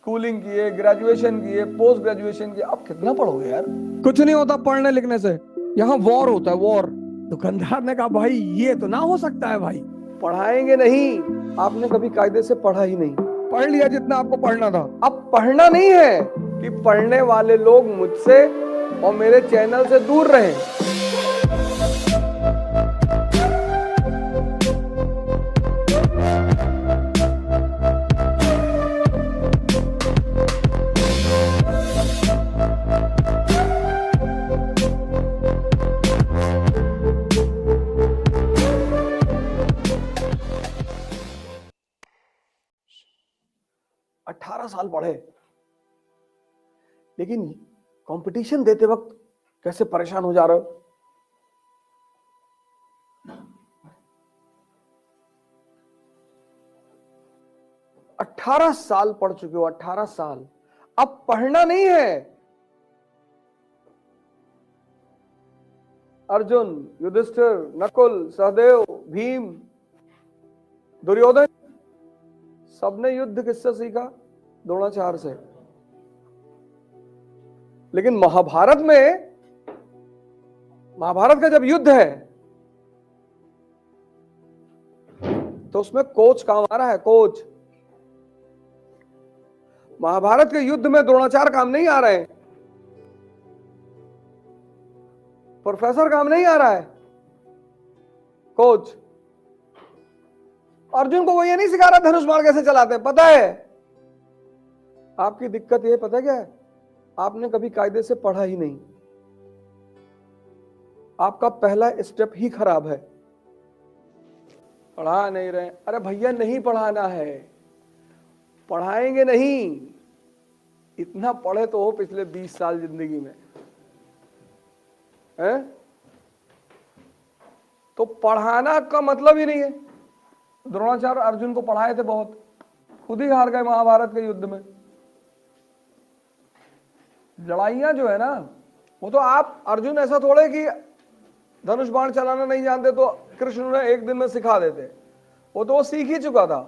Schooling किए, graduation किए, post graduation किए, अब कितना पढ़ोगे यार। कुछ नहीं होता पढ़ने लिखने से, यहाँ वॉर होता है, वॉर। दुकानदार ने कहा भाई ये तो ना हो सकता है भाई। पढ़ाएंगे नहीं, आपने कभी कायदे से पढ़ा ही नहीं। पढ़ लिया जितना आपको पढ़ना था। अब पढ़ना नहीं है कि पढ़ने वाले लोग मुझसे और मेरे चैनल से दूर रहें। अठारह साल पढ़े, लेकिन कंपटीशन देते वक्त कैसे परेशान हो जा रहे हो। 18 साल पढ़ चुके हो, 18 साल। अब पढ़ना नहीं है। अर्जुन, युधिष्ठिर, नकुल, सहदेव, भीम, दुर्योधन, सबने युद्ध किससे सीखा? द्रोणाचार्य से। लेकिन महाभारत का जब युद्ध है तो उसमें कोच काम आ रहा है, कोच। महाभारत के युद्ध में द्रोणाचार्य काम नहीं आ रहे हैं, प्रोफेसर काम नहीं आ रहा है, कोच। अर्जुन को वो ये नहीं सिखा रहा धनुष बाण कैसे चलाते हैं, पता है। आपकी दिक्कत ये पता क्या है, आपने कभी कायदे से पढ़ा ही नहीं। आपका पहला स्टेप ही खराब है। पढ़ा नहीं रहे, अरे भैया नहीं पढ़ाना है, पढ़ाएंगे नहीं। इतना पढ़े तो हो पिछले 20 साल जिंदगी में, है? तो पढ़ाना का मतलब ही नहीं है। द्रोणाचार्य अर्जुन को पढ़ाए थे बहुत, खुद ही हार गए महाभारत के युद्ध में। लड़ाइयां जो है ना, वो तो आप अर्जुन ऐसा थोड़े कि धनुष बाण चलाना नहीं जानते तो कृष्ण ने एक दिन में सिखा देते, वो तो वो सीख ही चुका था।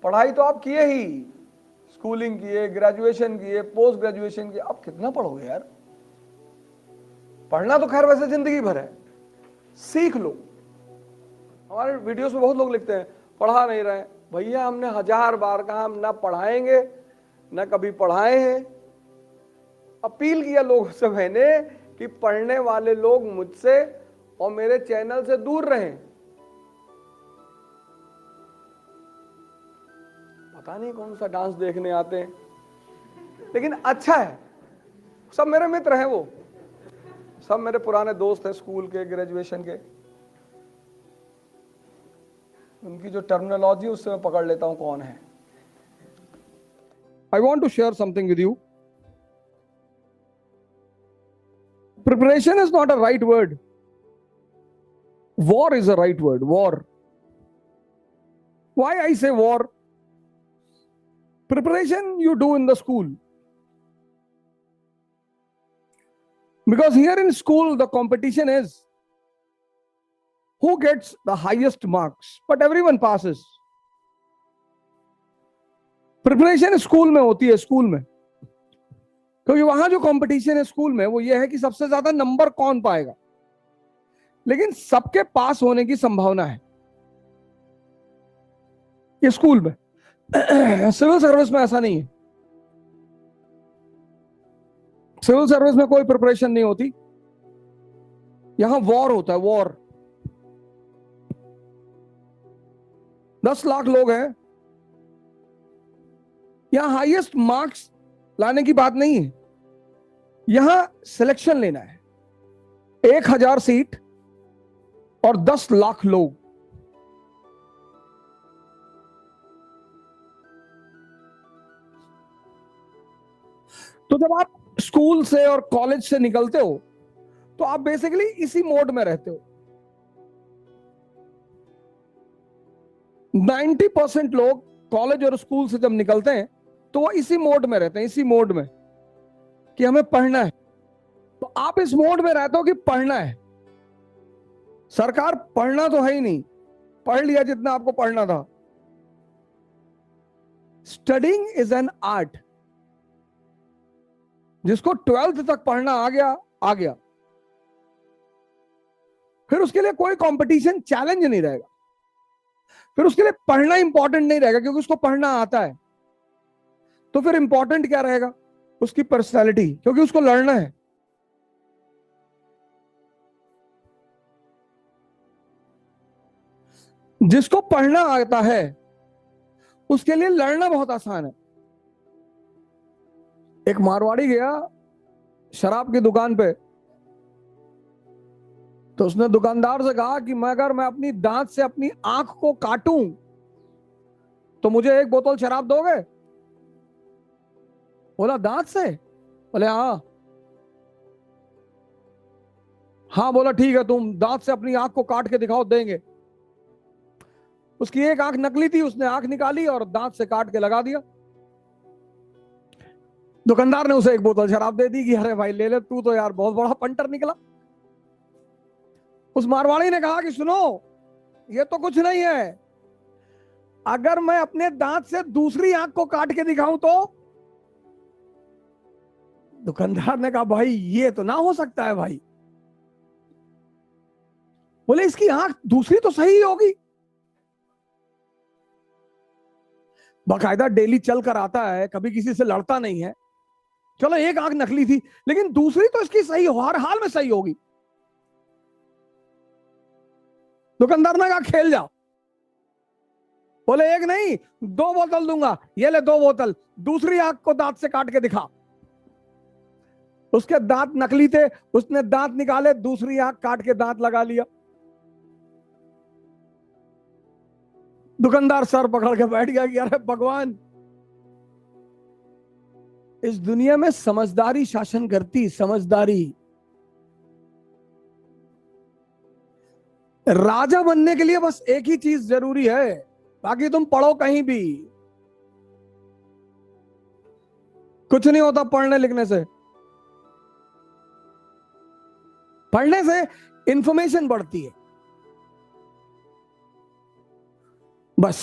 पढ़ाई तो आप किए ही, स्कूलिंग किए, ग्रेजुएशन किए, पोस्ट ग्रेजुएशन किए, अब कितना पढ़ोगे यार। पढ़ना तो खैर वैसे जिंदगी भर है, सीख लो। हमारे वीडियोस में बहुत लोग लिखते हैं पढ़ा नहीं रहे। भैया हमने 1000 बार कहा हम ना पढ़ाएंगे, ना कभी पढ़ाए हैं। अपील किया लोगों से मैंने कि पढ़ने वाले लोग मुझसे और मेरे चैनल से दूर रहें। पता नहीं कौन सा डांस देखने आते हैं, लेकिन अच्छा है। सब मेरे मित्र हैं, वो सब मेरे पुराने दोस्त हैं, स्कूल के, ग्रेजुएशन के। उनकी जो टर्मिनोलॉजी उससे मैं पकड़ लेता हूं कौन है। I want to share something with you. Preparation is not a right word. War is a right word. War. Why I say war? Preparation you do in the school. Because here in school, the competition is who gets the highest marks, but everyone passes. Preparation school में होती है, school में, क्योंकि वहां जो competition है school में वो ये है कि सबसे ज्यादा नंबर कौन पाएगा। लेकिन सबके पास होने की संभावना है ये स्कूल में। सिविल सर्विस में ऐसा नहीं है। सिविल सर्विस में कोई प्रिपरेशन नहीं होती, यहां वॉर होता है, वॉर। 10 लाख लोग हैं, यहां हाईएस्ट मार्क्स लाने की बात नहीं है, यहां सिलेक्शन लेना है। 1000 सीट और 10 लाख लोग। तो जब आप स्कूल से और कॉलेज से निकलते हो तो आप बेसिकली इसी मोड में रहते हो। 90% लोग कॉलेज और स्कूल से जब निकलते हैं तो वो इसी मोड में रहते हैं, इसी मोड में कि हमें पढ़ना है। तो आप इस मोड में रहते हो कि पढ़ना है। सरकार पढ़ना तो है ही नहीं, पढ़ लिया जितना आपको पढ़ना था। Studying is an art. जिसको 12th तक पढ़ना आ गया, फिर उसके लिए कोई कंपटीशन चैलेंज नहीं रहेगा, फिर उसके लिए पढ़ना इंपॉर्टेंट नहीं रहेगा क्योंकि उसको पढ़ना आता है। तो फिर इंपॉर्टेंट क्या रहेगा? उसकी पर्सनैलिटी, क्योंकि उसको लड़ना है। जिसको पढ़ना आता है उसके लिए लड़ना बहुत आसान है। एक मारवाड़ी गया शराब की दुकान पे, तो उसने दुकानदार से कहा कि अगर मैं अपनी दांत से अपनी आंख को काटूं तो मुझे 1 बोतल शराब दोगे? बोला दांत से? बोले हाँ। हाँ, बोला ठीक है, तुम दांत से अपनी आंख को काट के दिखाओ, देंगे। उसकी एक आंख नकली थी, उसने आंख निकाली और दांत से काट के लगा दिया। दुकानदार ने उसे 1 बोतल शराब दे दी कि अरे भाई ले ले, तू तो यार बहुत बड़ा पंटर निकला। उस मारवाड़ी ने कहा कि सुनो, ये तो कुछ नहीं है, अगर मैं अपने दांत से दूसरी आंख को काट के दिखाऊं तो? दुकानदार ने कहा भाई ये तो ना हो सकता है भाई। बोले इसकी आंख दूसरी तो सही होगी, बाकायदा डेली चल कर आता है, कभी किसी से लड़ता नहीं है। चलो एक आंख नकली थी, लेकिन दूसरी तो इसकी सही, हर हाल में सही होगी। दुकानदार ने कहा खेल जाओ। बोले 1 नहीं 2 बोतल दूंगा, ये ले 2 बोतल, दूसरी आंख को दांत से काट के दिखा। उसके दांत नकली थे, उसने दांत निकाले, दूसरी आंख काट के दांत लगा लिया। दुकानदार सर पकड़ के बैठ गया कि अरे भगवान, इस दुनिया में समझदारी शासन करती, समझदारी। राजा बनने के लिए बस एक ही चीज जरूरी है, बाकी तुम पढ़ो कहीं भी, कुछ नहीं होता पढ़ने लिखने से। पढ़ने से इंफॉर्मेशन बढ़ती है, बस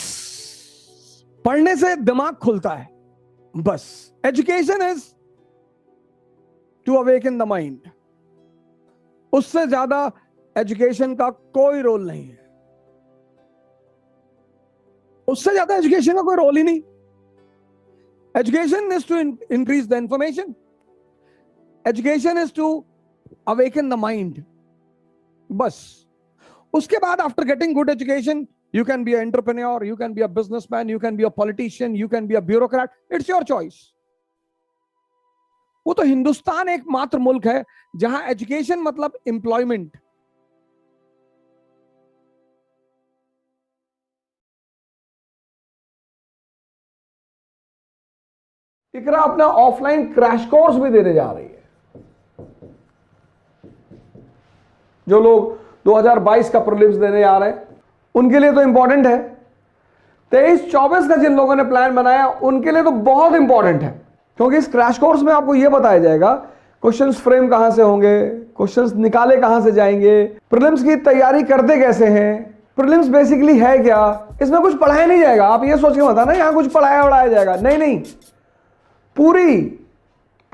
पढ़ने से दिमाग खुलता है, बस। Education is to awaken the mind. उससे ज्यादा एजुकेशन का कोई रोल नहीं है, उससे ज्यादा एजुकेशन का कोई रोल ही नहीं। Education is to increase the information, education is to awaken the mind, बस। उसके बाद after getting good education you can be an entrepreneur, you can be a businessman, you can be a politician, you can be a bureaucrat, it's your choice। वो तो हिंदुस्तान एकमात्र मुल्क है जहां education मतलब एम्प्लॉयमेंट। इकरा अपना ऑफलाइन क्रैश कोर्स भी देने जा रही है। जो लोग 2022 का प्रीलिम्स देने जा रहे हैं उनके लिए तो इंपॉर्टेंट है। 23-24 का जिन लोगों ने प्लान बनाया उनके लिए तो बहुत इंपॉर्टेंट है, क्योंकि इस क्रैश कोर्स में आपको यह बताया जाएगा क्वेश्चंस फ्रेम कहां से होंगे, क्वेश्चंस निकाले कहां से जाएंगे, प्रीलिम्स की तैयारी करते कैसे हैं, प्रीलिम्स बेसिकली है क्या। इसमें कुछ पढ़ाया नहीं जाएगा, आप ये सोच के मत आना यहां कुछ पढ़ाया जाएगा, नहीं नहीं,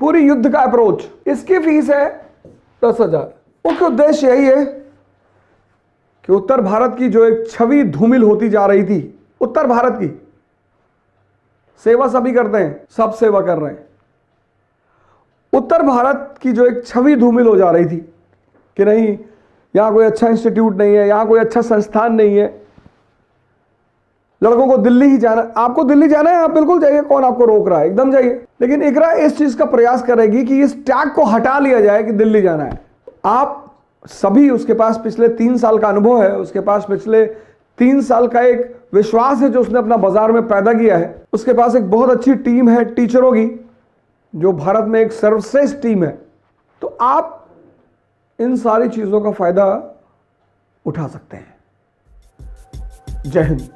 पूरी युद्ध का अप्रोच। इसकी फीस है 10,000। मुख्य उद्देश्य यही है कि उत्तर भारत की जो एक छवि धूमिल होती जा रही थी, उत्तर भारत की सेवा सभी करते हैं, सब सेवा कर रहे हैं। उत्तर भारत की जो एक छवि धूमिल हो जा रही थी कि नहीं यहां कोई अच्छा इंस्टीट्यूट नहीं है, यहां कोई अच्छा संस्थान नहीं है, लड़कों को दिल्ली ही जाना। आपको दिल्ली जाना है, आप बिल्कुल जाइए, कौन आपको रोक रहा है, एकदम जाइए। लेकिन इकरा इस चीज का प्रयास करेगी कि इस टैग को हटा लिया जाए कि दिल्ली जाना है। आप सभी, उसके पास पिछले 3 साल का अनुभव है, उसके पास पिछले 3 साल का एक विश्वास है जो उसने अपना बाजार में पैदा किया है, उसके पास एक बहुत अच्छी टीम है टीचरों की जो भारत में एक सर्वश्रेष्ठ टीम है। तो आप इन सारी चीजों का फायदा उठा सकते हैं। जय हिंद।